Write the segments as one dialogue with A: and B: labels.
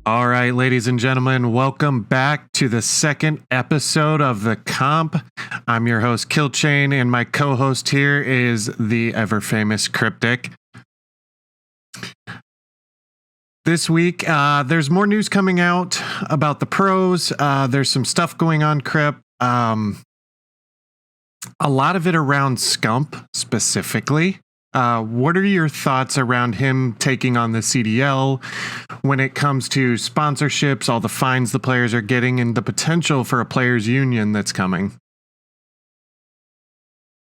A: All right, ladies and gentlemen, welcome back to the second episode of The Comp. I'm your host, Killchain, and my co-host here is the ever-famous Cryptic. This week, there's more news coming out about the pros. There's some stuff going on, Crypt. A lot of it around Scump specifically. What are your thoughts around him taking on the CDL when it comes to sponsorships, all the fines the players are getting, and the potential for a players' union that's coming?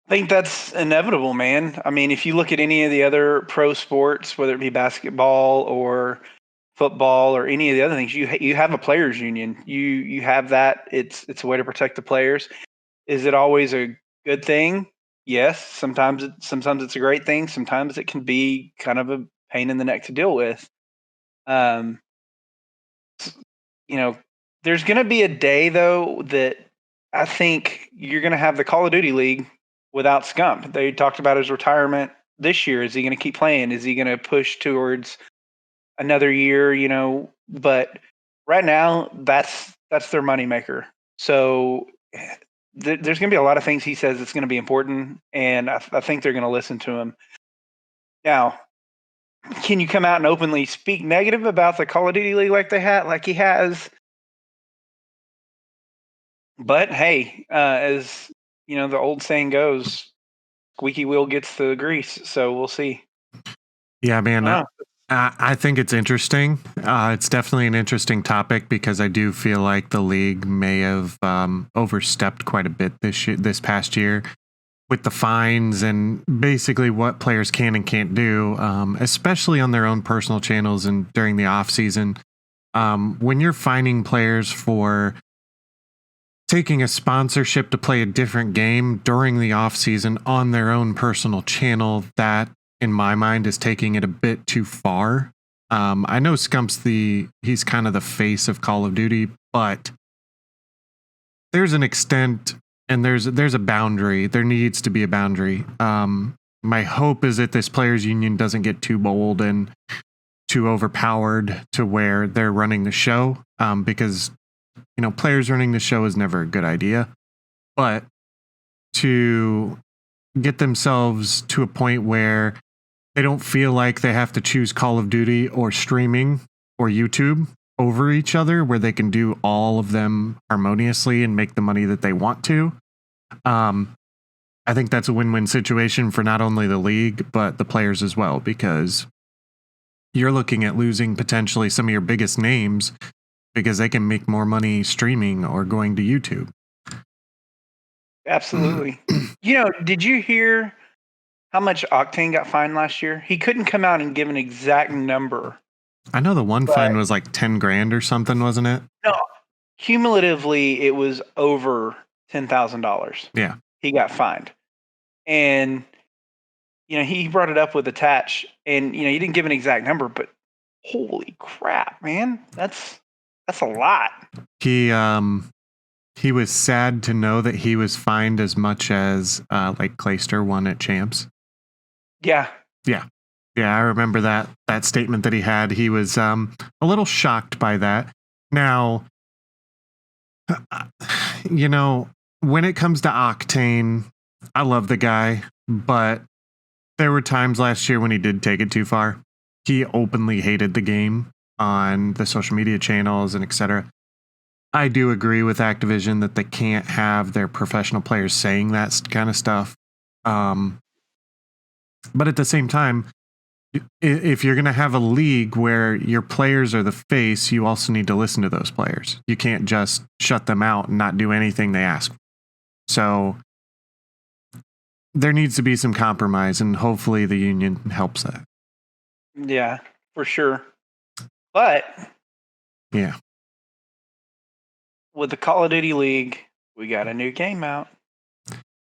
B: I think that's inevitable, man. I mean, if you look at any of the other pro sports, whether it be basketball or football or any of the other things, you have a players' union. You have that. It's a way to protect the players. Is it always a good thing? Yes. Sometimes it's a great thing. Sometimes it can be kind of a pain in the neck to deal with. Um, you know, there's going to be a day though that I think you're going to have the Call of Duty League without Scump. They talked about his retirement this year. Is he going to keep playing? Is he going to push towards another year? But right now that's their moneymaker. So there's going to be a lot of things he says that's going to be important, and I think they're going to listen to him. Now, can you come out and openly speak negative about the Call of Duty League like he has? But hey, as you know, the old saying goes, squeaky wheel gets the grease. So we'll see.
A: Yeah, man. I think it's interesting. It's definitely an interesting topic because I do feel like the league may have overstepped quite a bit this past year with the fines and basically what players can and can't do, especially on their own personal channels and during the off season. When you're fining players for taking a sponsorship to play a different game during the off season on their own personal channel, that in my mind is taking it a bit too far. I know Scump's he's kind of the face of Call of Duty, but there's an extent and there's a boundary. There needs to be a boundary. My hope is that this players union doesn't get too bold and too overpowered to where they're running the show, because players running the show is never a good idea. But to get themselves to a point where they don't feel like they have to choose Call of Duty or streaming or YouTube over each other, where they can do all of them harmoniously and make the money that they want to. I think that's a win-win situation for not only the league, but the players as well, because you're looking at losing potentially some of your biggest names because they can make more money streaming or going to YouTube.
B: Absolutely. Did you hear how much Octane got fined last year? He couldn't come out and give an exact number.
A: I know the one fine was like 10 grand or something, wasn't it?
B: No, cumulatively it was over $10,000.
A: Yeah.
B: He got fined. And he brought it up with Attach, and he didn't give an exact number, but holy crap, man. That's a lot.
A: He was sad to know that he was fined as much as like Clayster won at Champs.
B: Yeah.
A: I remember that statement that he had. He was a little shocked by that. Now, when it comes to Octane, I love the guy, but there were times last year when he did take it too far. He openly hated the game on the social media channels and etc. I do agree with Activision that they can't have their professional players saying that kind of stuff. But at the same time, if you're going to have a league where your players are the face, you also need to listen to those players. You can't just shut them out and not do anything they ask. So there needs to be some compromise, and hopefully the union helps that.
B: Yeah, for sure. But
A: yeah,
B: with the Call of Duty League, we got a new game out.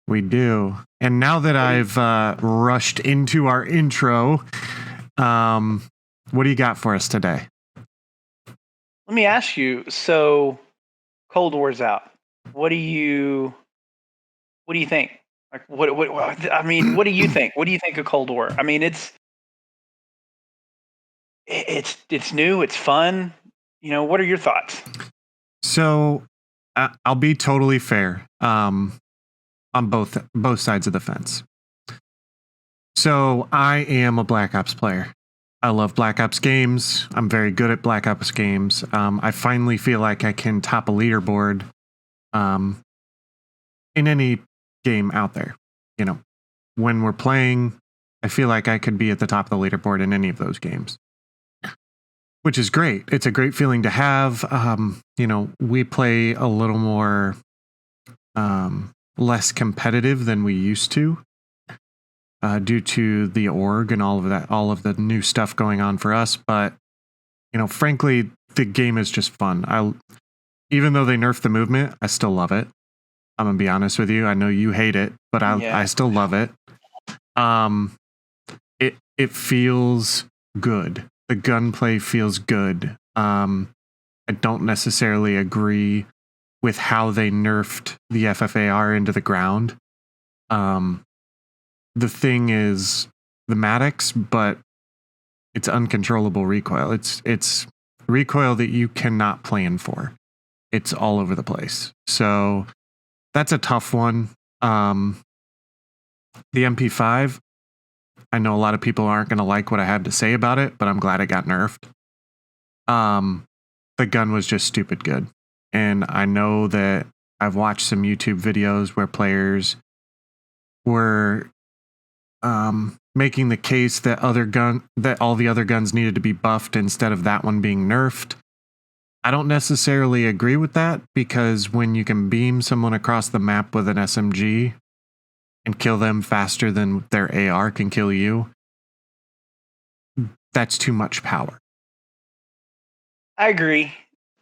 A: We do. And now that I've rushed into our intro, what do you got for us today?
B: Let me ask you, so Cold War's out. What do you think? Like, what do you think? What do you think of Cold War? I mean, it's new, it's fun. What are your thoughts?
A: So I'll be totally fair on both sides of the fence. So I am a Black Ops player. I love Black Ops games. I'm very good at Black Ops games. I finally feel like I can top a leaderboard in any game out there. When we're playing, I feel like I could be at the top of the leaderboard in any of those games, which is great. It's a great feeling to have. We play a little more less competitive than we used to. Due to the org and all of that, all of the new stuff going on for us. But, frankly, the game is just fun. Even though they nerfed the movement, I still love it. I'm going to be honest with you. I know you hate it, but I still love it. It feels good. The gunplay feels good. I don't necessarily agree with how they nerfed the FFAR into the ground. The thing is the Maddox, but it's uncontrollable recoil. It's recoil that you cannot plan for. It's all over the place. So that's a tough one. The MP5, I know a lot of people aren't going to like what I have to say about it, but I'm glad it got nerfed. The gun was just stupid good. And I know that I've watched some YouTube videos where players were making the case that all the other guns needed to be buffed instead of that one being nerfed. I don't necessarily agree with that, because when you can beam someone across the map with an SMG and kill them faster than their AR can kill you, that's too much power.
B: I agree.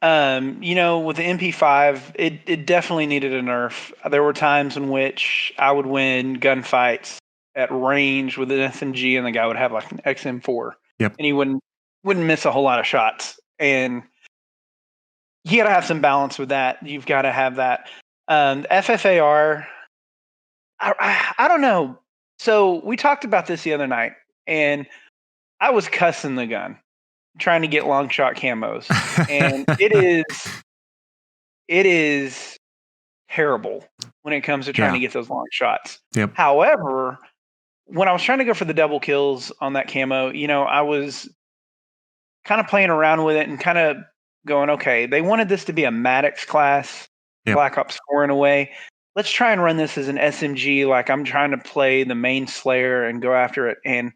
B: With the MP5, it definitely needed a nerf. There were times in which I would win gunfights at range with an SMG, and the guy would have like an XM4.
A: Yep.
B: And he wouldn't miss a whole lot of shots. And you got to have some balance with that. You've got to have that. FFAR, I don't know. So we talked about this the other night, and I was cussing the gun, trying to get long shot camos, and it is terrible when it comes to trying to get those long shots.
A: Yep.
B: However, when I was trying to go for the double kills on that camo, I was kind of playing around with it and kind of going, okay, they wanted this to be a Maddox class, Black Ops 4 in a way. Let's try and run this as an SMG, like I'm trying to play the main Slayer and go after it. And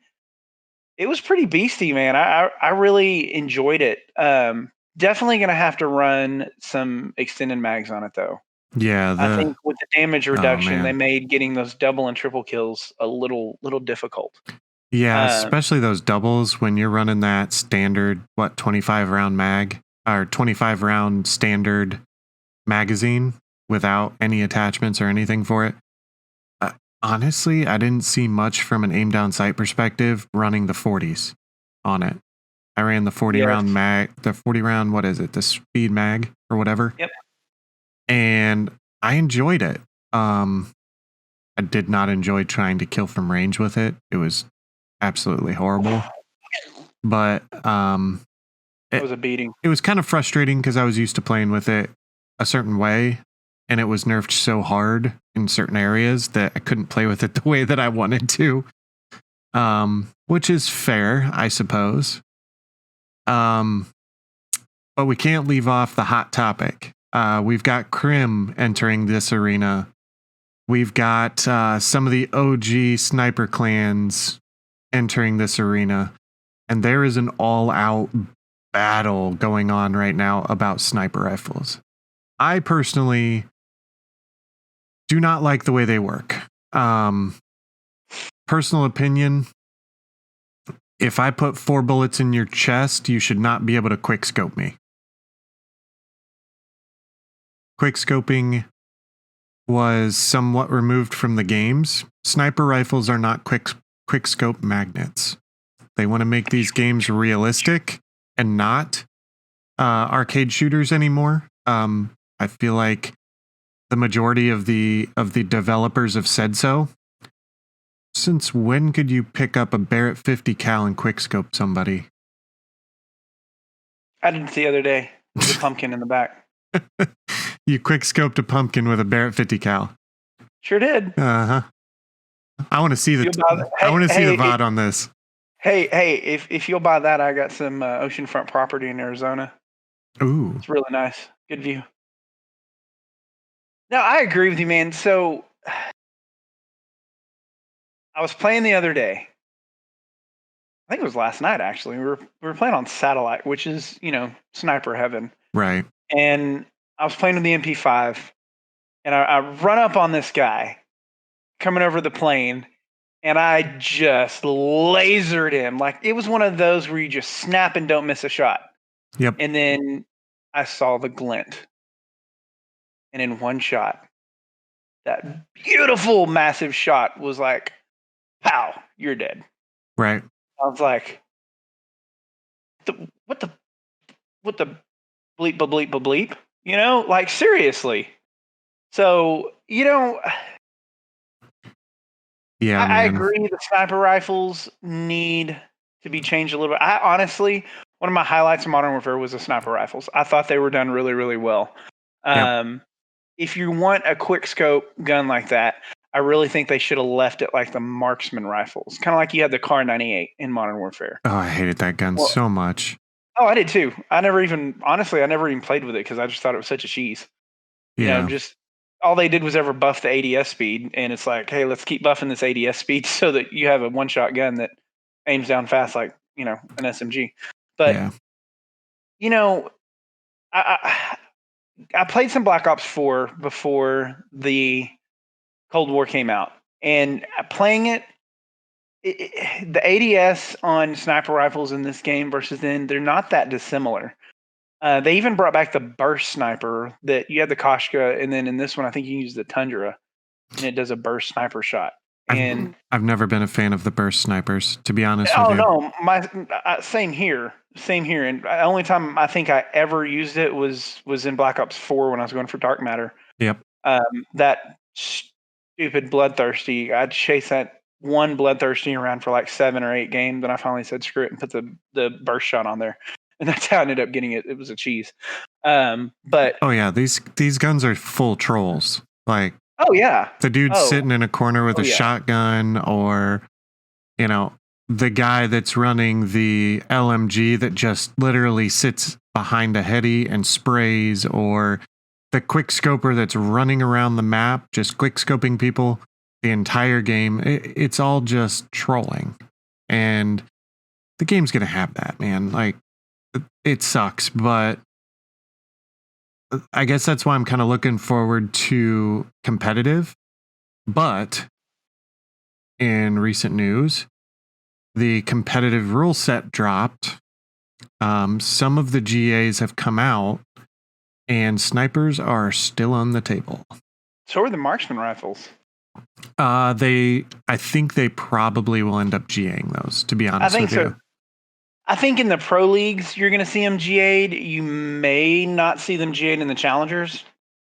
B: it was pretty beasty, man. I really enjoyed it. Definitely going to have to run some extended mags on it, though.
A: Yeah,
B: I think with the damage reduction, they made getting those double and triple kills a little difficult.
A: Yeah, especially those doubles when you're running that standard 25 round mag or 25 round standard magazine without any attachments or anything for it. Honestly, I didn't see much from an aim down sight perspective running the 40s on it. I ran the 40 round mag, the 40 round, what is it? The speed mag or whatever.
B: Yep.
A: And I enjoyed it. I did not enjoy trying to kill from range with it. It was absolutely horrible. But
B: it was a beating.
A: It was kind of frustrating because I was used to playing with it a certain way, and it was nerfed so hard in certain areas that I couldn't play with it the way that I wanted to. Which is fair, I suppose. But we can't leave off the hot topic. We've got Crim entering this arena. We've got some of the OG sniper clans entering this arena. And there is an all-out battle going on right now about sniper rifles. I personally do not like the way they work. Personal opinion, if I put 4 bullets in your chest, you should not be able to quick scope me. Quick scoping was somewhat removed from the games. Sniper rifles are not quick scope magnets. They want to make these games realistic and not arcade shooters anymore. I feel like the majority of the developers have said so. Since when could you pick up a Barrett 50 cal and quickscope somebody?
B: I did it the other day. There's a pumpkin in the back.
A: You quick scoped a pumpkin with a Barrett 50 cal.
B: Sure did.
A: Uh huh. I want to see the VOD on this.
B: Hey, if you'll buy that, I got some oceanfront property in Arizona.
A: Ooh,
B: it's really nice. Good view. No, I agree with you, man. So I was playing the other day. I think it was last night, actually. We were playing on satellite, which is, sniper heaven.
A: Right.
B: And I was playing with the MP5, and I run up on this guy coming over the plane, and I just lasered him. Like, it was one of those where you just snap and don't miss a shot.
A: Yep.
B: And then I saw the glint. And in one shot, that beautiful, massive shot was like, pow, you're dead.
A: Right.
B: I was like, what the bleep, bleep, bleep? Like, seriously. So,
A: yeah,
B: I agree the sniper rifles need to be changed a little bit. I honestly, one of my highlights of Modern Warfare was the sniper rifles. I thought they were done really, really well.
A: Yep.
B: If you want a quick scope gun like that, I really think they should have left it like the marksman rifles, kind of like you had the Kar 98 in Modern Warfare.
A: Oh, I hated that gun so much.
B: Oh, I did too. I never even played with it because I just thought it was such a cheese.
A: Yeah.
B: Just all they did was ever buff the ADS speed, and it's like, hey, let's keep buffing this ADS speed so that you have a one-shot gun that aims down fast like, an SMG. But, I played some Black Ops 4 before the Cold War came out, and playing it, the ADS on sniper rifles in this game versus then, they're not that dissimilar. They even brought back the burst sniper that you had the Koshka, and then in this one, I think you use the Tundra, and it does a burst sniper shot. And
A: I've never been a fan of the burst snipers, to be honest with you.
B: Oh no, same here. And the only time I think I ever used it was in Black Ops 4 when I was going for Dark Matter.
A: Yep.
B: That stupid Bloodthirsty. I'd chase that one Bloodthirsty around for like 7 or 8 games, and I finally said screw it and put the burst shot on there, and that's how I ended up getting it. It was a cheese. But
A: oh yeah, these guns are full trolls. Like,
B: oh yeah,
A: the dude sitting in a corner with a shotgun, or the guy that's running the LMG that just literally sits behind a heady and sprays, or the quick scoper that's running around the map just quick scoping people the entire game. It's all just trolling, and the game's gonna have that, man. Like, it sucks, but I guess that's why I'm kind of looking forward to competitive. But in recent news, the competitive rule set dropped. Some of the GAs have come out, and snipers are still on the table.
B: So are the marksman rifles.
A: I think they probably will end up GAing those, to be honest with you.
B: I think in the pro leagues, you're going to see them GA'd. You may not see them GA'd in the challengers.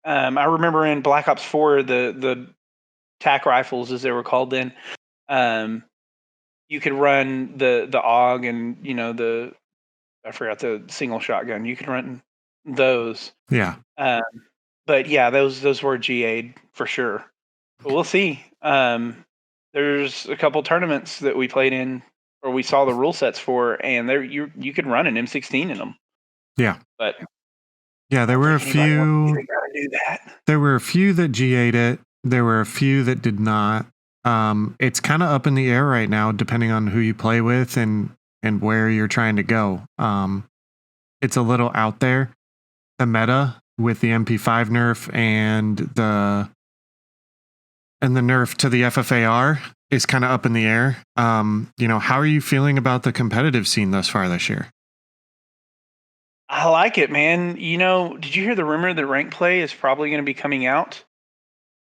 B: I remember in Black Ops 4, the TAC rifles, as they were called then, you could run the AUG and, I forgot the single shotgun. You could run those.
A: Yeah.
B: But yeah, those were GA'd for sure. But we'll see. There's a couple tournaments that we played in, or we saw the rule sets for, and there you could run an M16 in them.
A: Yeah.
B: But
A: yeah, there were a few.
B: Gotta do that.
A: There were a few that GA'd it. There were a few that did not. It's kind of up in the air right now, depending on who you play with and where you're trying to go. It's a little out there. The meta with the MP5 nerf and the nerf to the FFAR is kind of up in the air. How are you feeling about the competitive scene thus far this year?
B: I like it, man. Did you hear the rumor that rank play is probably going to be coming out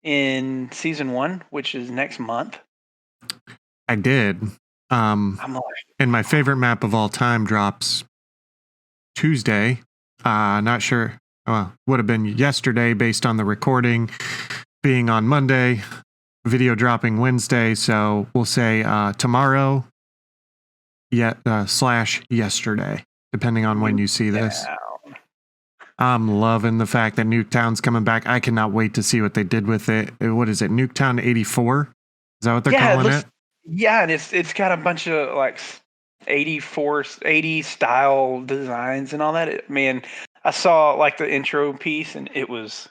B: in season 1, which is next month?
A: I did. And my favorite map of all time drops Tuesday. Not sure. Well, would have been yesterday based on the recording being on Monday, video dropping Wednesday. So we'll say tomorrow / yesterday. depending on when you see this.
B: Nuketown.
A: I'm loving the fact that Nuketown's coming back. I cannot wait to see what they did with it. What is it? Nuketown 84? Is that what they're calling it?
B: Yeah, and it's got a bunch of like 84, 80 style designs and all that. Man, I saw like the intro piece and it looks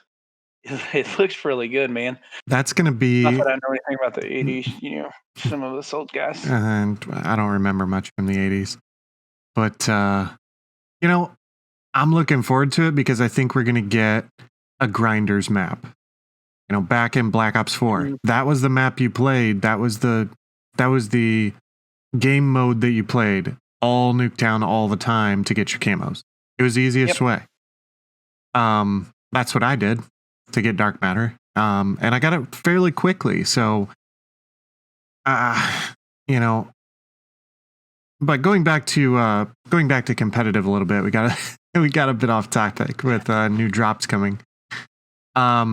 B: really good, man.
A: That's going to be.
B: Not that I know anything about the 80s, some of us old guys.
A: And I don't remember much from the 80s. But, I'm looking forward to it because I think we're going to get a grinders map. Back in Black Ops 4, that was the map you played. That was the game mode that you played all Nuketown all the time to get your camos. It was the easiest way. That's what I did to get Dark Matter. And I got it fairly quickly. So, but going back to competitive a little bit, we got a bit off topic with new drops coming. How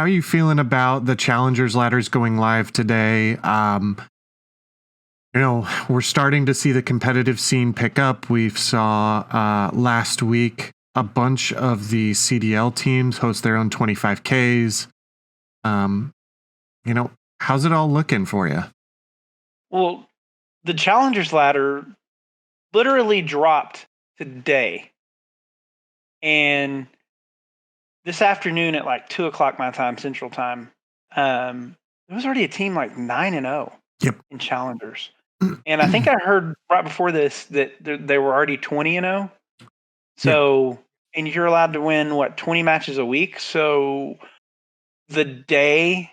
A: are you feeling about the Challengers ladders going live today? We're starting to see the competitive scene pick up. We saw last week a bunch of the CDL teams host their own 25Ks. How's it all looking for you?
B: Well, the Challengers ladder literally dropped today. And this afternoon at like 2:00 my time, Central Time, there was already a team like 9-0 in Challengers. And I think I heard right before this that they were already 20-0. So, and you're allowed to win, 20 matches a week? So the day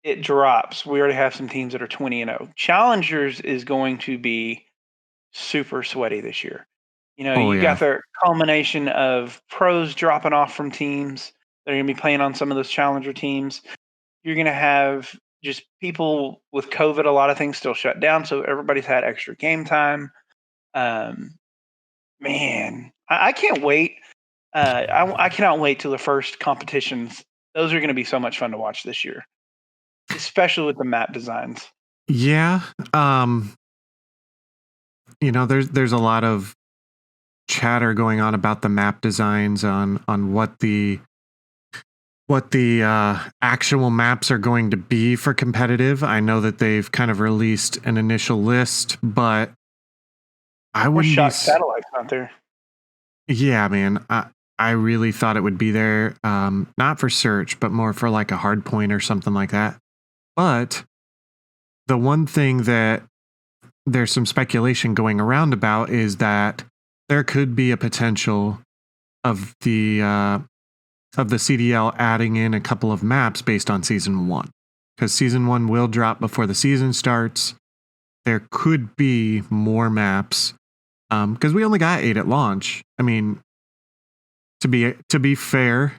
B: it drops, we already have some teams that are 20-0. Challengers is going to be super sweaty this year. You got the culmination of pros dropping off from teams that are going to be playing on some of those challenger teams. You're going to have just people with COVID, a lot of things still shut down. So everybody's had extra game time. Man, I can't wait. I cannot wait till the first competitions. Those are going to be so much fun to watch this year, especially with the map designs.
A: Yeah. There's a lot of chatter going on about the map designs on what the actual maps are going to be for competitive. I know that they've kind of released an initial list, but I wouldn't be
B: satellites out there.
A: Yeah, man. I really thought it would be there, not for search, but more for like a hard point or something like that. But the one thing that there's some speculation going around about is that there could be a potential of the CDL adding in a couple of maps based on season 1, because season 1 will drop before the season starts. There could be more maps, because we only got 8 at launch. I mean, to be fair,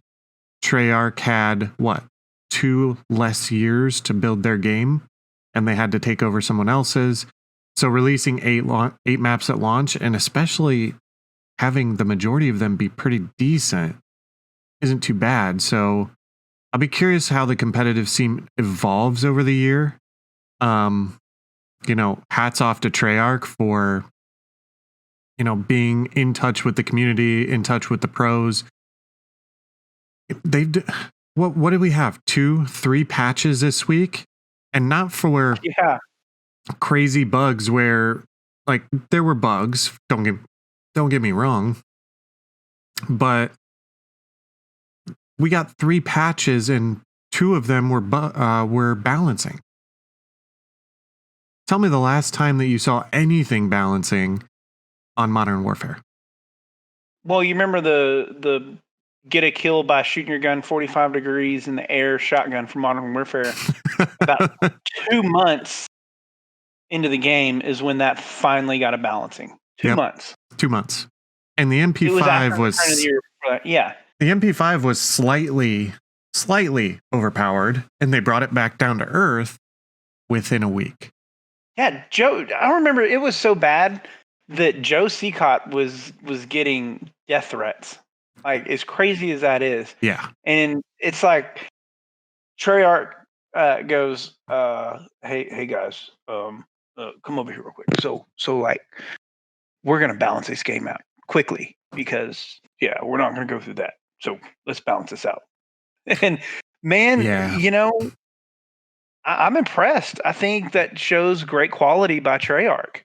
A: Treyarch had 2 less years to build their game, and they had to take over someone else's. So releasing 8 maps at launch, and especially having the majority of them be pretty decent, isn't too bad. So I'll be curious how the competitive scene evolves over the year. Hats off to Treyarch for being in touch with the community, in touch with the pros. What did we have? 2-3 patches this week, and not for crazy bugs where, like, there were bugs. Don't get me wrong, but we got 3 patches and 2 of them were balancing. Tell me the last time that you saw anything balancing on Modern Warfare.
B: Well, you remember the get a kill by shooting your gun 45 degrees in the air shotgun from Modern Warfare. About 2 months into the game is when that finally got a balancing. 2 months.
A: 2 months. And the MP5 was the MP5 was slightly overpowered, and they brought it back down to earth within a week.
B: Yeah, I remember it was so bad that Joe Seacott was getting death threats. Like, as crazy as that is.
A: Yeah.
B: And it's like Treyarch goes, hey guys, come over here real quick. So like, we're going to balance this game out quickly because we're not going to go through that. So let's balance this out. And man, I'm impressed. I think that shows great quality by Treyarch.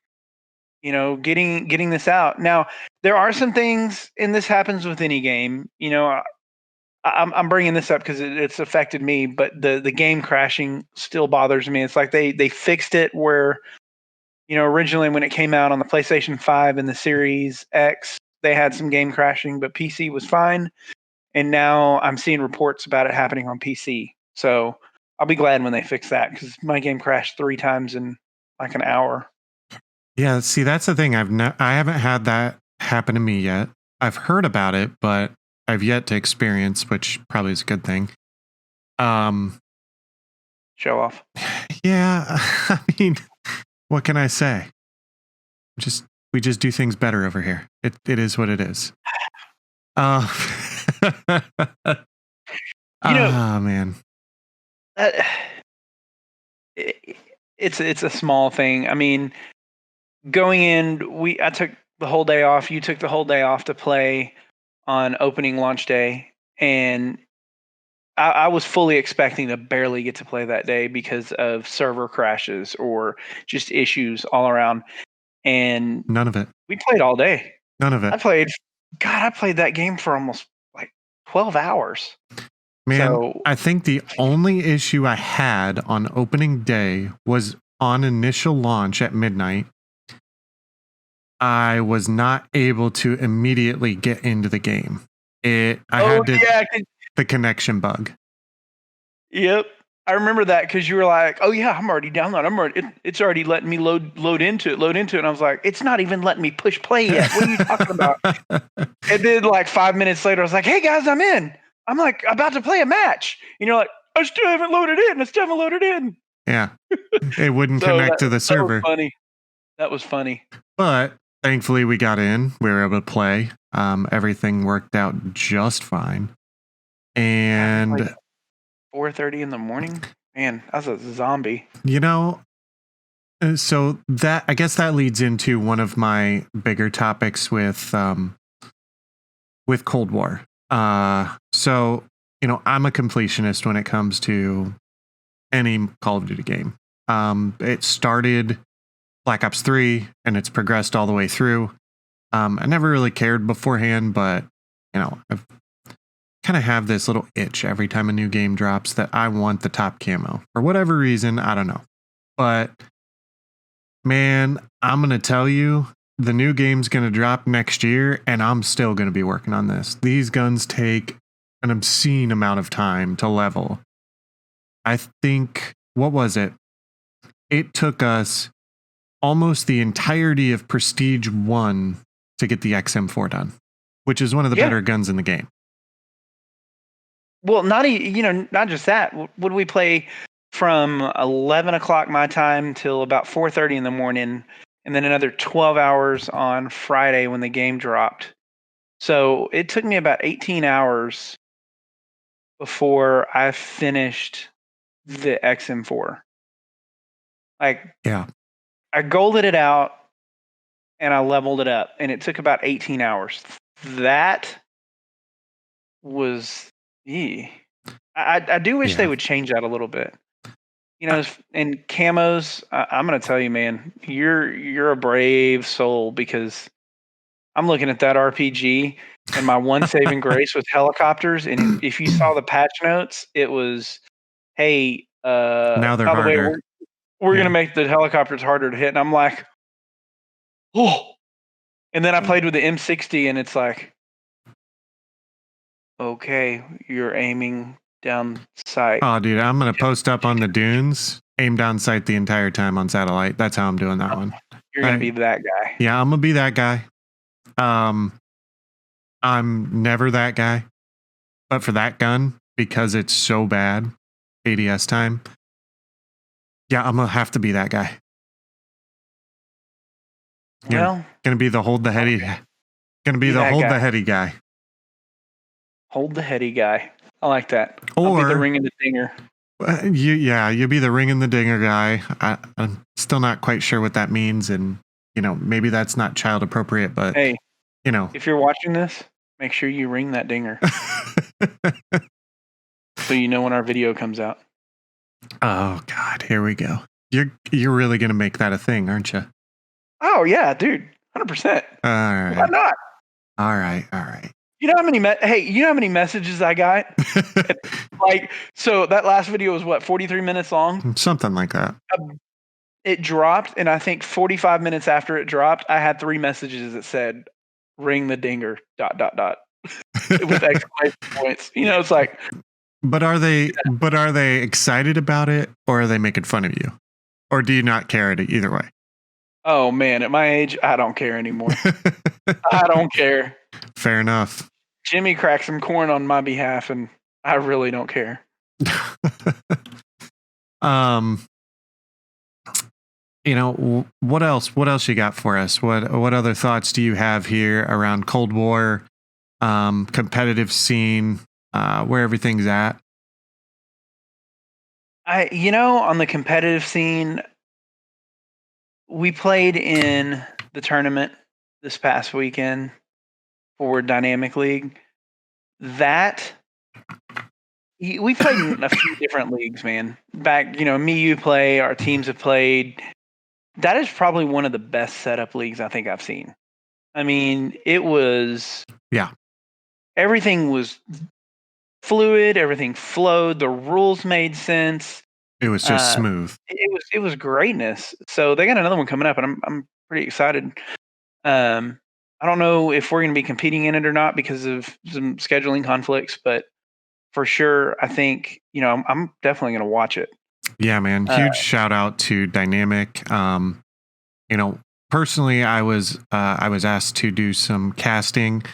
B: Getting this out. Now, there are some things, and this happens with any game. I'm bringing this up because it's affected me, but the game crashing still bothers me. It's like they fixed it where, originally when it came out on the PlayStation 5 and the Series X, they had some game crashing, but PC was fine. And now I'm seeing reports about it happening on PC. So I'll be glad when they fix that because my game crashed 3 times in like an hour.
A: Yeah, see, that's the thing. I haven't had that happen to me yet. I've heard about it, but I've yet to experience, which probably is a good thing.
B: Show off.
A: Yeah, I mean, what can I say? We just do things better over here. It is what it is. Man.
B: It's a small thing. I mean, going in, I took the whole day off. You took the whole day off to play on opening launch day, and I was fully expecting to barely get to play that day because of server crashes or just issues all around. And
A: none of it.
B: We played all day.
A: None of it.
B: I played that game for almost like 12 hours.
A: Man, so, I think the only issue I had on opening day was on initial launch at midnight. I was not able to immediately get into the game. The connection bug.
B: Yep. I remember that because you were like, "Oh yeah, I'm already downloaded. It's already letting me load into it." And I was like, "It's not even letting me push play yet. What are you talking about?" And then like 5 minutes later, I was like, "Hey guys, I'm in. I'm like about to play a match." And you're like, "I still haven't loaded in.
A: Yeah, it wouldn't connect to the server.
B: That was funny.
A: But thankfully, we got in. We were able to play. Everything worked out just fine. And
B: 4:30 in the morning, man, I was a zombie.
A: So that, I guess that leads into one of my bigger topics with Cold War. So I'm a completionist when it comes to any Call of Duty game. It started Black Ops 3 and it's progressed all the way through. I never really cared beforehand, but I've kind of have this little itch every time a new game drops that I want the top camo for whatever reason. I don't know, but man, I'm going to tell you, the new game's going to drop next year and I'm still going to be working on this. These guns take an obscene amount of time to level. I think, what was it? It took us almost the entirety of Prestige 1 to get the XM4 done, which is one of the better guns in the game.
B: Well, not just that. Would we play from 11 o'clock my time till about 4:30 in the morning, and then another 12 hours on Friday when the game dropped. So it took me about 18 hours before I finished the XM4. Like,
A: yeah,
B: I golded it out and I leveled it up, and it took about 18 hours. That was, I do wish they would change that a little bit. And camos, I'm going to tell you, man, you're a brave soul, because I'm looking at that RPG and my one saving grace was helicopters. And if you saw the patch notes, it was, hey,
A: now they're harder.
B: The way, we're going to make the helicopters harder to hit. And I'm like, oh. And then I played with the M60 and it's like, okay, you're aiming down sight.
A: Oh, dude, I'm going to post up on the dunes, aim down sight the entire time on satellite. That's how I'm doing that one.
B: You're going to be that guy.
A: Yeah, I'm going to be that guy. I'm never that guy. But for that gun, because it's so bad, ADS time, yeah, I'm going to have to be that guy.
B: Well,
A: going to be the hold the heady. Okay. Going to be the hold the heady guy.
B: Hold the heady guy. I like that. Or I'll be the ring and the dinger.
A: You'll be the ring and the dinger guy. I'm still not quite sure what that means, and maybe that's not child appropriate, but
B: hey, if you're watching this, make sure you ring that dinger so you know when our video comes out.
A: Oh God, here we go. You're really gonna make that a thing, aren't you?
B: Oh yeah, dude, 100%.
A: All right.
B: Why not?
A: All right.
B: You know how many you know how many messages I got? So that last video was what, 43 minutes long?
A: Something like that.
B: It dropped, and I think 45 minutes after it dropped, I had 3 messages that said, "Ring the dinger, ... with exclamation points. It's like.
A: But are they excited about it, or are they making fun of you? Or do you not care either way?
B: Oh man, at my age, I don't care anymore. I don't care.
A: Fair enough.
B: Jimmy cracked some corn on my behalf, and I really don't care.
A: What else you got for us? What other thoughts do you have here around Cold War, competitive scene, where everything's at?
B: On the competitive scene, we played in the tournament this past weekend for Dynamic League. We played in a few different leagues, man. Back, you play, our teams have played. That is probably one of the best setup leagues I think I've seen. I mean, it was.
A: Yeah.
B: Everything was fluid. Everything flowed. The rules made sense.
A: It was just smooth.
B: It was greatness. So they got another one coming up, and I'm pretty excited. I don't know if we're going to be competing in it or not because of some scheduling conflicts, but for sure, I think I'm definitely going to watch it.
A: Yeah, man. Huge shout out to Dynamic. Personally, I was asked to do some casting.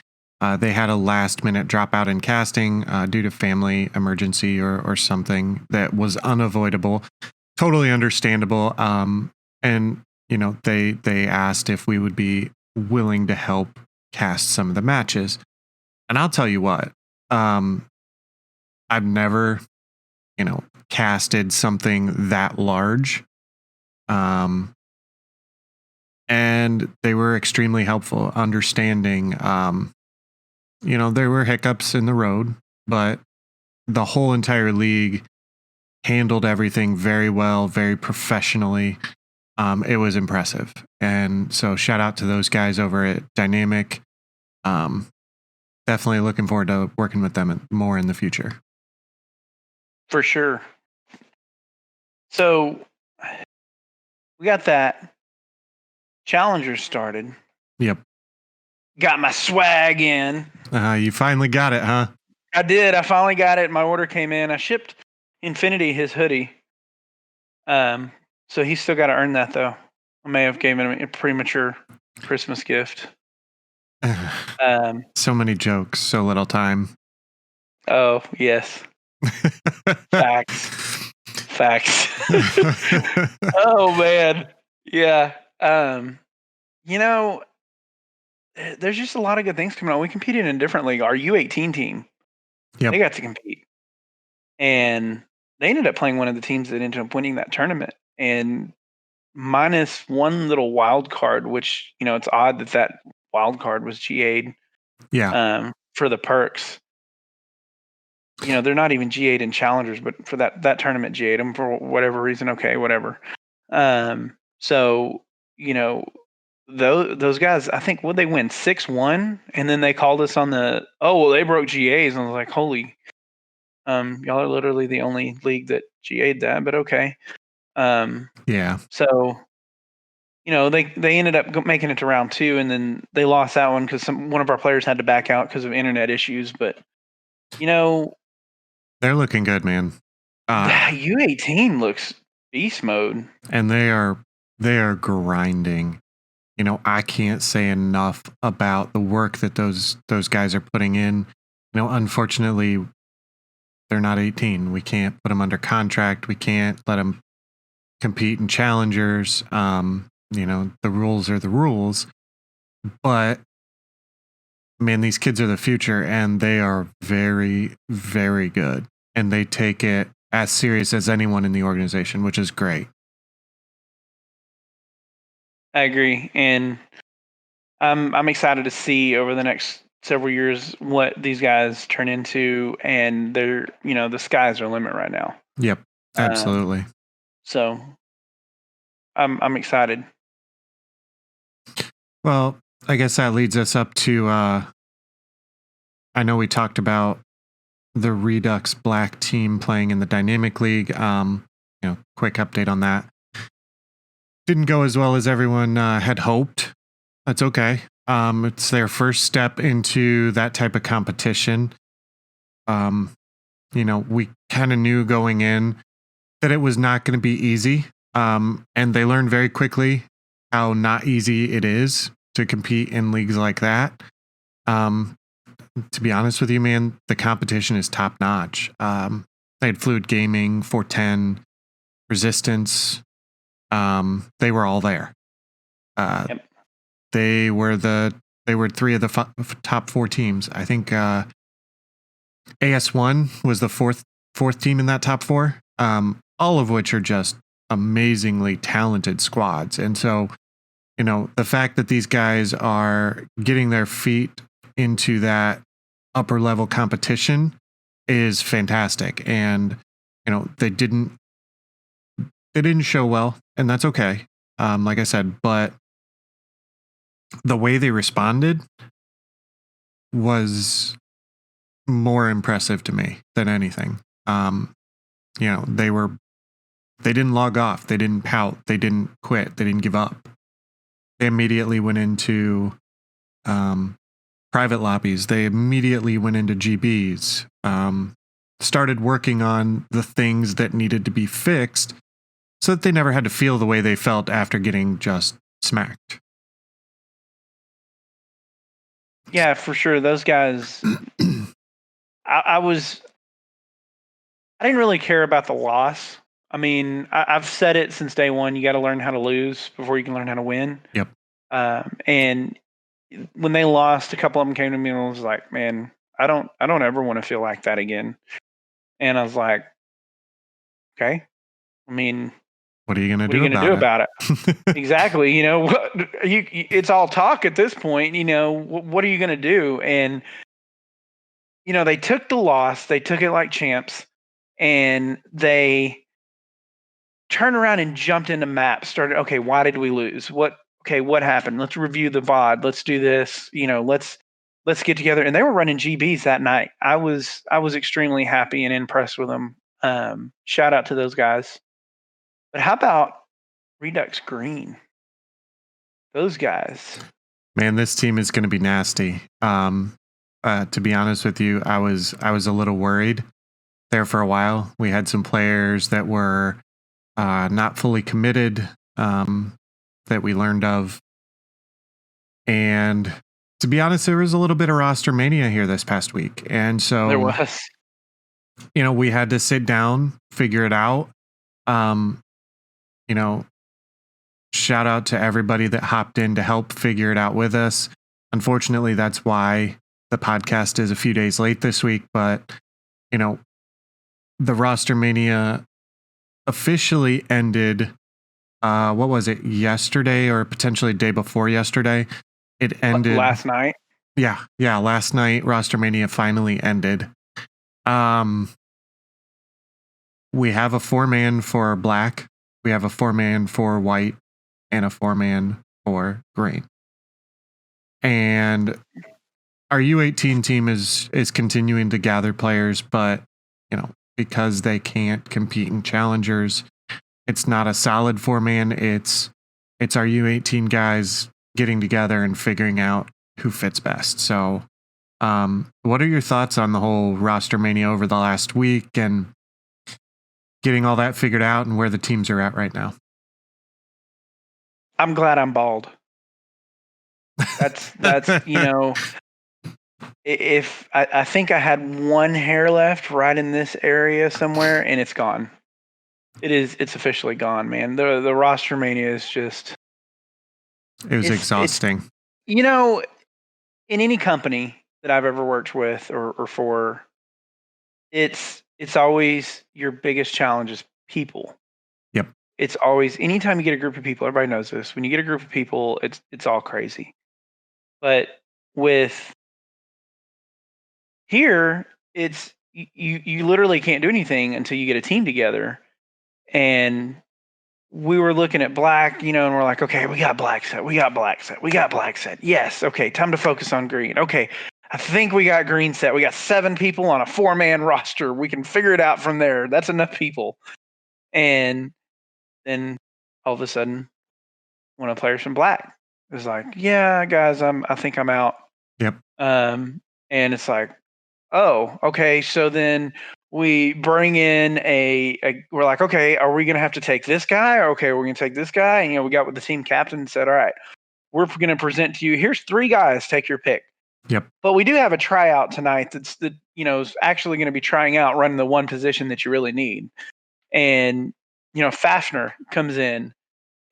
A: They had a last minute dropout in casting due to family emergency or something that was unavoidable. Totally understandable. And they asked if we would be willing to help cast some of the matches. And I'll tell you what, I've never, casted something that large. And they were extremely helpful, understanding, there were hiccups in the road, but the whole entire league handled everything very well, very professionally. It was impressive. And so shout out to those guys over at Dynamic. Definitely looking forward to working with them more in the future.
B: For sure. So we got that. Challengers started.
A: Yep.
B: Got my swag in.
A: You finally got it, huh?
B: I did. I finally got it. My order came in. I shipped Infinity his hoodie. So he's still got to earn that, though. I may have given him a premature Christmas gift.
A: So many jokes, so little time.
B: Oh, yes. Facts. Oh, man. Yeah. There's just a lot of good things coming on. We competed in a different league. Our U18 team, They got to compete. And they ended up playing one of the teams that ended up winning that tournament. And minus one little wild card, which, it's odd that wild card was GA'd.
A: Yeah.
B: For the perks. They're not even GA'd in challengers, but for that tournament GA'd them for whatever reason. Okay, whatever. So, those guys, I think, would they win 6-1? And then they called us on they broke GAs. And I was like, holy, y'all are literally the only league that GA'd that, but okay.
A: Yeah.
B: So, they ended up making it to round 2, and then they lost that one because one of our players had to back out because of internet issues. But,
A: they're looking good, man.
B: U18 looks beast mode.
A: And they are grinding. I can't say enough about the work that those guys are putting in. Unfortunately, they're not 18. We can't put them under contract. We can't let them compete in challengers. The rules are the rules. But man, these kids are the future, and they are very, very good. And they take it as serious as anyone in the organization, which is great.
B: I agree, and I'm excited to see over the next several years what these guys turn into, and the sky's their limit right now.
A: Yep,
B: Um,
A: absolutely.
B: so I'm excited.
A: Well, I guess that leads us up to I know we talked about the Redux Black team playing in the Dynamic League. Quick update on that. Didn't go as well as everyone had hoped. That's okay. It's their first step into that type of competition. We kind of knew going in that it was not going to be easy. And they learned very quickly how not easy it is to compete in leagues like that. To be honest with you, man, the competition is top notch. They had Fluid Gaming, 410, Resistance. They were all there.
B: Yep.
A: They were three of the top four teams. I think AS1 was the fourth team in that top four. All of which are just amazingly talented squads. And so, the fact that these guys are getting their feet into that upper level competition is fantastic. And, they didn't show well, and that's okay. Like I said, but the way they responded was more impressive to me than anything. They didn't log off. They didn't pout. They didn't quit. They didn't give up. They immediately went into private lobbies. They immediately went into GBs. Started working on the things that needed to be fixed so that they never had to feel the way they felt after getting just smacked.
B: Yeah, for sure. Those guys. I didn't really care about the loss. I mean, I've said it since day one. You got to learn how to lose before you can learn how to win.
A: Yep.
B: And when they lost, a couple of them came to me and I was like, "Man, I don't ever want to feel like that again." And I was like, "Okay, I mean,
A: what are you going to
B: what are
A: do
B: you going to do about it?"
A: it?
B: Exactly. It's all talk at this point. What are you going to do? And they took the loss. They took it like champs, and they turned around and jumped into maps. Started. Okay, why did we lose? What happened? Let's review the VOD. Let's do this. Let's get together. And they were running GBs that night. I was extremely happy and impressed with them. Shout out to those guys. But how about Redux Green? Those guys.
A: Man, this team is going to be nasty. To be honest with you, I was a little worried there for a while. We had some players that were not fully committed that we learned of. And to be honest, there was a little bit of roster mania here this past week. And so
B: There was.
A: we had to sit down, figure it out. Shout out to everybody that hopped in to help figure it out with us. Unfortunately, that's why the podcast is a few days late this week. But, the roster mania officially ended. What was it? Yesterday or potentially day before yesterday? It ended
B: last night.
A: Yeah. Last night, roster mania finally ended. We have a 4-man for black. We have a 4-man for white and a 4-man for green. And our U18 team is continuing to gather players, but because they can't compete in challengers, it's not a solid 4-man. It's our U18 guys getting together and figuring out who fits best. So, what are your thoughts on the whole roster mania over the last week and getting all that figured out and where the teams are at right now?
B: I'm glad I'm bald. That's if I think I had one hair left right in this area somewhere, and it's gone. It's officially gone, man. The roster mania is just.
A: It was exhausting.
B: In any company that I've ever worked with or for, it's always your biggest challenge is people.
A: Yep.
B: it's always anytime you get a group of people, everybody knows this. When you get a group of people, it's all crazy. But with here, it's you literally can't do anything until you get a team together. And we were looking at black, and we're like, okay, we got black set, we got black set, we got black set. Yes, okay, time to focus on green. Okay, I think we got green set. We got 7 people on a 4-man roster. We can figure it out from there. That's enough people. And then all of a sudden, one of the players from black is like, yeah, guys, I think I'm out.
A: Yep.
B: And it's like, oh, okay. So then we bring in we're like, okay, are we going to have to take this guy? Okay, we're going to take this guy. And, we got with the team captain and said, all right, we're going to present to you. Here's 3 guys. Take your pick.
A: Yep.
B: But we do have a tryout tonight is actually going to be trying out running the one position that you really need. And, Fafner comes in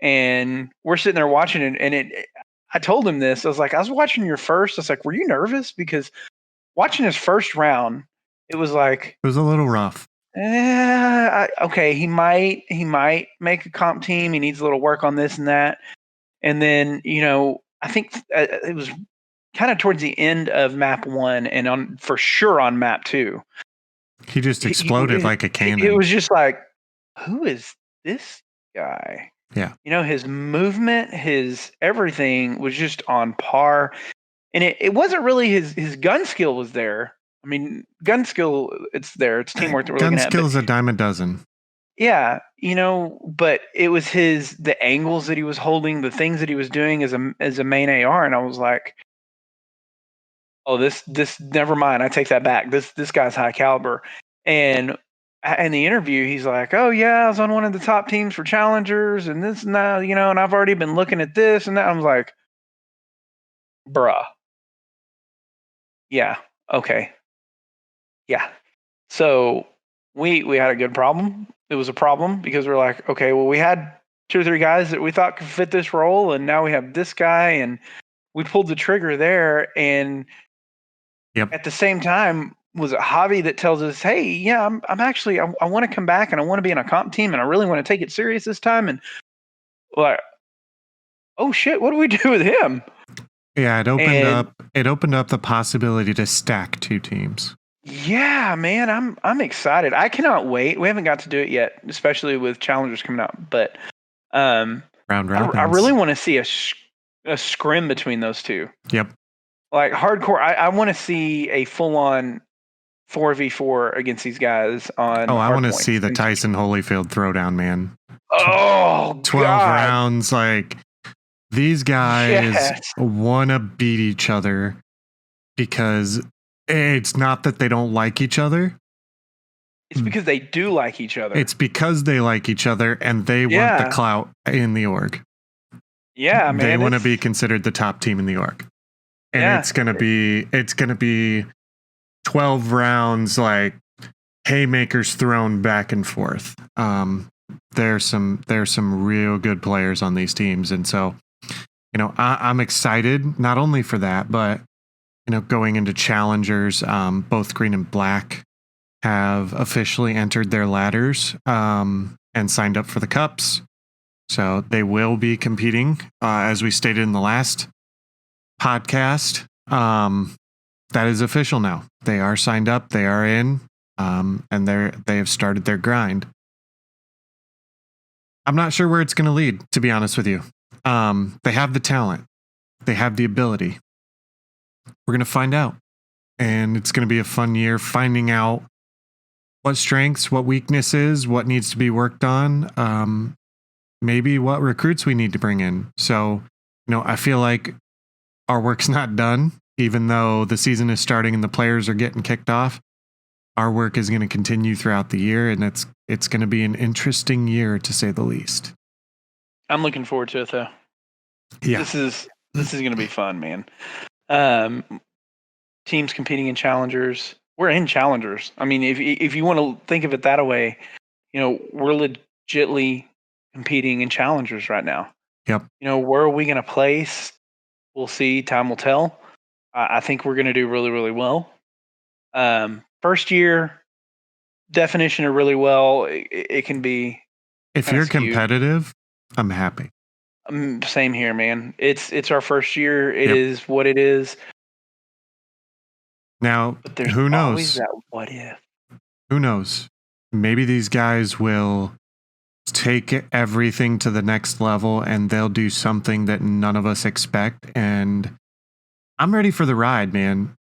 B: and we're sitting there watching it. And I told him this. I was like, I was watching your first. I was like, were you nervous? Because watching his first round, it was like
A: it was a little rough.
B: Okay, he might make a comp team. He needs a little work on this and that. And then I think it was kind of towards the end of map 1 and for sure on map 2.
A: He just exploded like a cannon.
B: It was just like, who is this guy?
A: Yeah.
B: His movement, his everything was just on par. And it wasn't really his gun skill was there. I mean, gun skill, it's there. It's teamwork that we're looking at.
A: Gun skill's a dime a dozen.
B: Yeah, but it was the angles that he was holding, the things that he was doing as a main AR, and I was like, oh, this never mind. I take that back. This guy's high caliber. And in the interview, he's like, oh yeah, I was on one of the top teams for challengers, and this and that, and I've already been looking at this and that. I was like, bruh. Yeah. Okay. Yeah. So we had a good problem. It was a problem because we're like, okay, well, we had 2 or 3 guys that we thought could fit this role, and now we have this guy, and we pulled the trigger there. And at the same time, was it Javi that tells us, hey, yeah, I'm actually, I want to come back and I want to be in a comp team and I really want to take it serious this time. And like, oh shit, what do we do with him?
A: Yeah, it opened up the possibility to stack 2 teams.
B: Yeah, man, I'm excited. I cannot wait. We haven't got to do it yet, especially with challengers coming out. But
A: round robins.
B: I really want to see a scrim between those 2.
A: Yep.
B: Like hardcore. I want to see a full on 4v4 against these guys on.
A: Oh, I want to see the Tyson Holyfield throwdown, man.
B: Oh,
A: 12 rounds. Like these guys want to beat each other because it's not that they don't like each other.
B: It's because they do like each other.
A: It's because they like each other and they want the clout in the org.
B: Yeah, man.
A: They want to be considered the top team in the org. And it's gonna be 12 rounds, like haymakers thrown back and forth. There's some real good players on these teams, and so I'm excited not only for that, but going into challengers. Both green and black have officially entered their ladders and signed up for the cups, so they will be competing, as we stated in the last podcast. That is official now. They are signed up, they are in, and they have started their grind. I'm not sure where it's going to lead, to be honest with you. They have the talent, they have the ability. We're going to find out, and it's going to be a fun year finding out what strengths, what weaknesses, what needs to be worked on, maybe what recruits we need to bring in. So I feel like our work's not done, even though the season is starting and the players are getting kicked off. Our work is going to continue throughout the year, and it's going to be an interesting year, to say the least.
B: I'm looking forward to it, though.
A: Yeah,
B: this is going to be fun, man. Teams competing in challengers. We're in challengers. I mean, if you want to think of it that way, we're legitly competing in challengers right now.
A: Yep.
B: Where are we going to place? We'll see. Time will tell. I think we're going to do really, really well. First year definition of really well, it can be
A: If you're competitive, I'm happy.
B: Same here, man. It's our first year. It
A: Yep.
B: is what it is.
A: Now,
B: But there's
A: who
B: always
A: knows?
B: that what if.
A: Who knows? Maybe these guys will take everything to the next level and they'll do something that none of us expect. And I'm ready for the ride, man.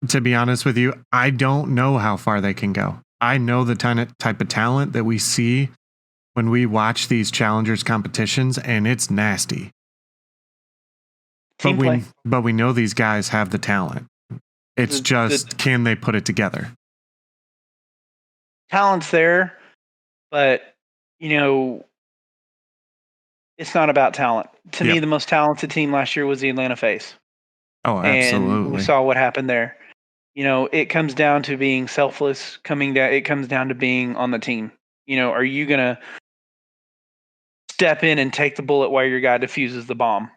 A: To be honest with you, I don't know how far they can go. I know the type of talent that we see when we watch these challengers competitions, and it's nasty.
B: Team play.
A: But we know these guys have the talent. It's just, can they put it together?
B: Talent's there, but it's not about talent. To me, the most talented team last year was the Atlanta Face.
A: Oh, absolutely.
B: And we saw what happened there. It comes down to being selfless. It comes down to being on the team. Are you gonna step in and take the bullet while your guy defuses the bomb?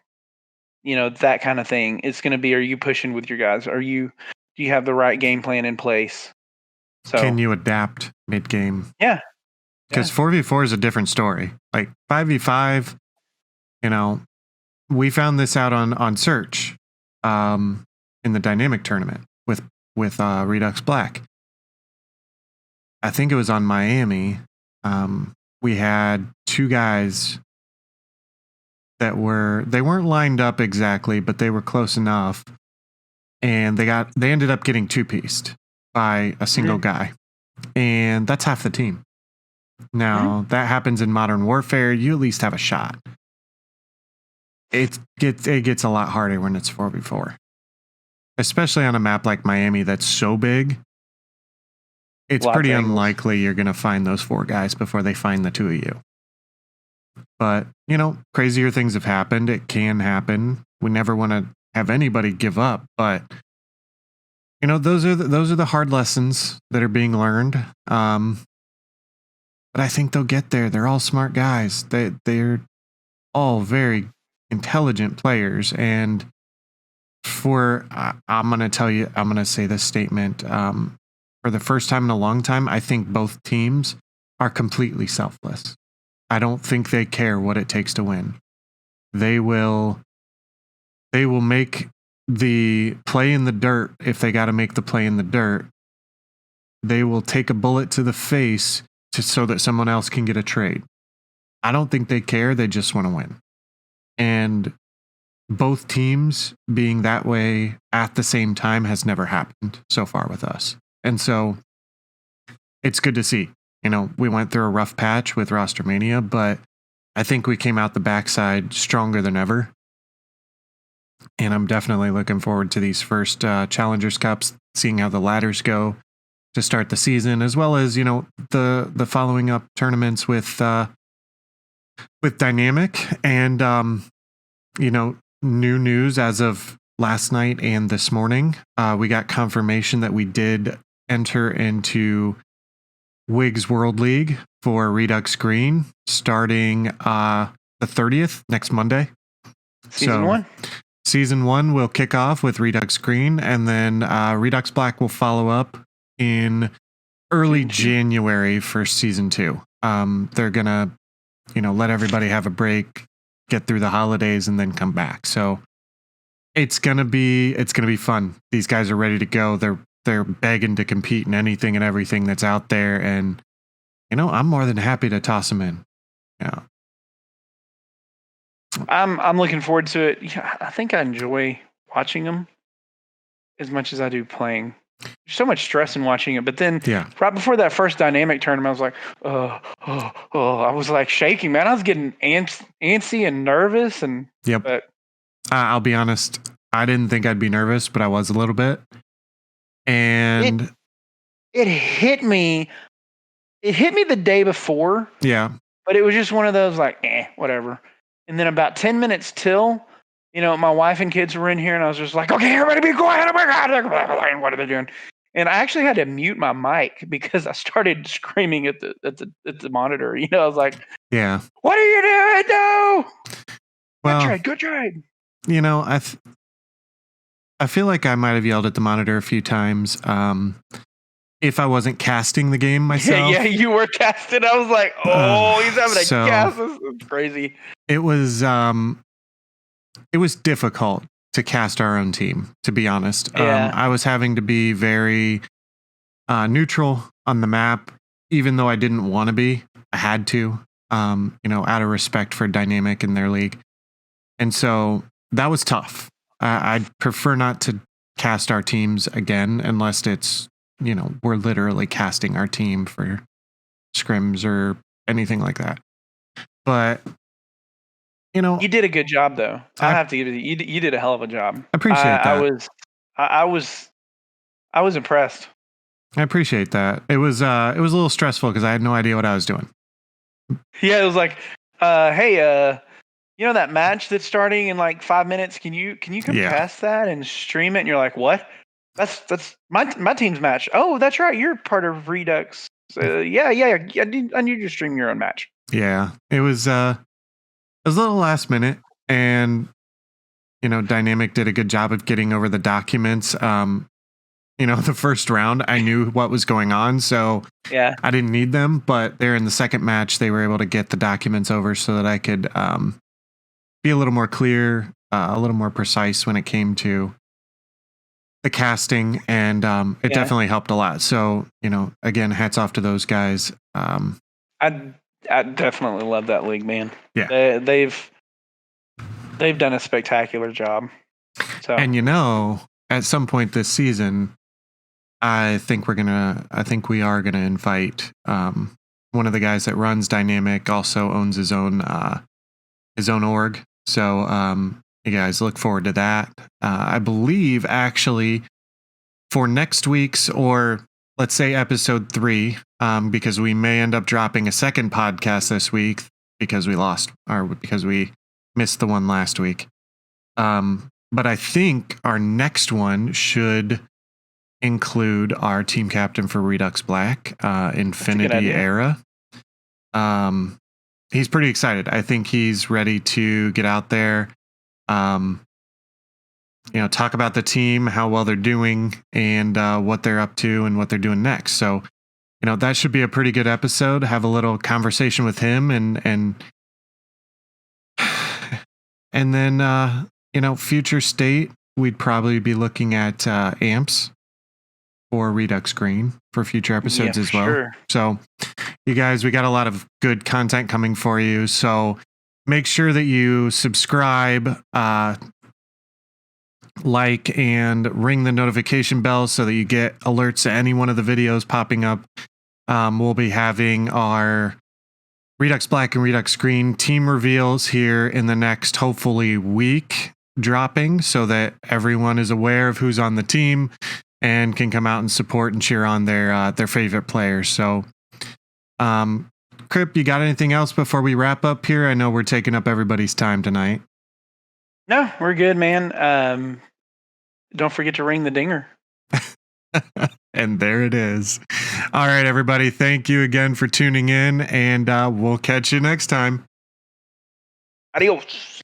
B: That kind of thing. It's going to be, are you pushing with your guys? Do you have the right game plan in place? So
A: can you adapt mid game?
B: Yeah.
A: Because 4v4 is a different story. Like 5v5, we found this out on Search in the dynamic tournament with Redux Black. I think it was on Miami. We had two guys that they weren't lined up exactly, but they were close enough. And they ended up getting two-pieced by a single guy. And that's half the team. Now, that happens in Modern Warfare. You at least have a shot. It gets a lot harder when it's 4v4. Especially on a map like Miami that's so big. It's pretty unlikely you're going to find those four guys before they find the two of you. But, crazier things have happened. It can happen. We never want to have anybody give up, but those are the hard lessons that are being learned. But I think they'll get there. They're all smart guys. They're all very intelligent players. And I'm going to say this statement. For the first time in a long time, I think both teams are completely selfless. I don't think they care what it takes to win. They will make the play in the dirt if they got to make the play in the dirt. They will take a bullet to the face so that someone else can get a trade. I don't think they care. They just want to win. And both teams being that way at the same time has never happened so far with us. And so it's good to see. We went through a rough patch with Rostermania, but I think we came out the backside stronger than ever. And I'm definitely looking forward to these first Challengers Cups, seeing how the ladders go to start the season, as well as, the following up tournaments with Dynamic. And, new news as of last night and this morning, we got confirmation that we did enter into WIGS World League for Redux Green starting the 30th, next Monday. Season 1 will kick off with Redux Green, and then Redux Black will follow up in early January for Season 2. They're going to, let everybody have a break, get through the holidays, and then come back. So it's going to be fun. These guys are ready to go. They're begging to compete in anything and everything that's out there. And, I'm more than happy to toss them in. Yeah.
B: I'm looking forward to it. Yeah, I think I enjoy watching them as much as I do playing. There's so much stress in watching it. But then right before that first dynamic tournament, I was like, I was like shaking, man. I was getting antsy and nervous. And but
A: I'll be honest, I didn't think I'd be nervous, but I was a little bit. And
B: it hit me. It hit me the day before.
A: Yeah.
B: But it was just one of those like, whatever. And then about 10 minutes till, my wife and kids were in here, and I was just like, okay, everybody be quiet. Oh my God, what are they doing? And I actually had to mute my mic because I started screaming at the monitor. I was like,
A: yeah,
B: what are you doing? No.
A: Well,
B: good trade.
A: I feel like I might have yelled at the monitor a few times. if I wasn't casting the game myself.
B: Yeah, you were casting. I was like, oh, he's having a cast. This is crazy.
A: It was difficult to cast our own team, to be honest.
B: Yeah.
A: I was having to be very neutral on the map, even though I didn't want to be. I had to, out of respect for Dynamic in their league. And so that was tough. I'd prefer not to cast our teams again unless it's, we're literally casting our team for scrims or anything like that. But,
B: you did a good job, though. I have to give it. You did a hell of a job.
A: I appreciate that.
B: I was impressed.
A: I appreciate that. It was a little stressful because I had no idea what I was doing.
B: Yeah, it was like, hey, that match that's starting in like 5 minutes. Can you come past that and stream it? And you're like, what? That's my team's match. Oh, that's right. You're part of Redux. Yeah. I need you to stream your own match.
A: Yeah, it was a little last minute, and Dynamic did a good job of getting over the documents. The first round, I knew what was going on, so
B: yeah,
A: I didn't need them. But there in the second match, they were able to get the documents over so that I could be a little more clear, a little more precise when it came to the casting, and it definitely helped a lot. So, again, hats off to those guys.
B: I definitely love that league, man.
A: Yeah,
B: they've done a spectacular job. So,
A: and at some point this season, I think we are gonna invite one of the guys that runs Dynamic, also owns his own org. So you guys look forward to that. I believe actually for next week's, or let's say episode 3, because we may end up dropping a second podcast this week because we missed the one last week. But I think our next one should include our team captain for Redux Black, Infinity Era. He's pretty excited. I think he's ready to get out there, talk about the team, how well they're doing, and what they're up to and what they're doing next. So, that should be a pretty good episode. Have a little conversation with him, and then future state, we'd probably be looking at amps or Redux Green for future episodes as well.
B: Sure.
A: So you guys, we got a lot of good content coming for you. So make sure that you subscribe, like, and ring the notification bell so that you get alerts to any one of the videos popping up. We'll be having our Redux Black and Redux Green team reveals here in the next, hopefully, week dropping, so that everyone is aware of who's on the team and can come out and support and cheer on their favorite players. So, Crip, you got anything else before we wrap up here? I know we're taking up everybody's time tonight.
B: No, we're good, man. Don't forget to ring the dinger.
A: And there it is. All right, everybody. Thank you again for tuning in, and we'll catch you next time.
B: Adios.